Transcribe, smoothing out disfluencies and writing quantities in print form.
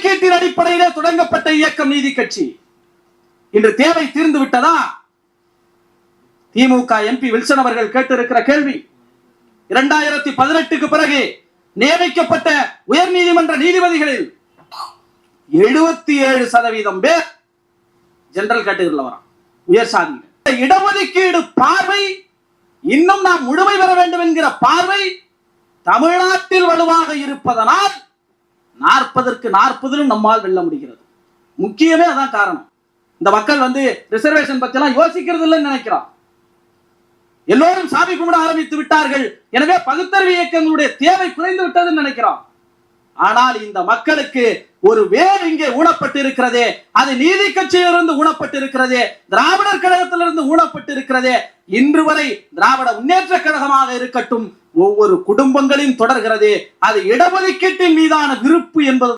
இடஒதுக்கீட்டின் அடிப்படையிலே தொடங்கப்பட்ட இயக்கம் நீதி கட்சி இன்று தேவை தீர்ந்து விட்டதா? திமுக எம்பி வில்சன் அவர்கள் கேட்டிருக்கிற கேள்வி, 2018க்கு பிறகு நியமிக்கப்பட்ட உயர் நீதிமன்ற நீதிபதிகளில் 77% பேர் ஜெனரல் கேட்டகரியில் வரான், உயர் சாதி. இடஒதுக்கீடு பார்வை இன்னும் நாம் முழுமை பெற வேண்டும் என்கிற பார்வை தமிழ்நாட்டில் வலுவாக இருப்பதனால் 40க்கு 40 நம்மால் வெல்ல முடிகிறது. முக்கியமே அதான் காரணம். இந்த மக்கள் ரிசர்வேஷன் பத்தி எல்லாம் யோசிக்கிறது இல்லைன்னு நினைக்கிறான். எல்லோரும் சாமி கும்பிட ஆரம்பித்து விட்டார்கள், எனவே பகுத்தறிவு இயக்கங்களுடைய தேவை குறைந்து விட்டதுன்னு நினைக்கிறோம். ஆனால் இந்த மக்களுக்கு ஒரு வேர் இங்கே ஊனப்பட்டு இருக்கிறதே, அது நீதி கட்சியிலிருந்து ஊனப்பட்டு இருக்கிறதே, திராவிடர் கழகத்திலிருந்து ஊனப்பட்டு இருக்கிறதே. இன்று வரை திராவிட முன்னேற்ற கழகமாக இருக்கட்டும், ஒவ்வொரு குடும்பங்களையும் தொடர்கிறது. அது இடஒதுக்கீட்டின் மீதான விருப்பு என்பது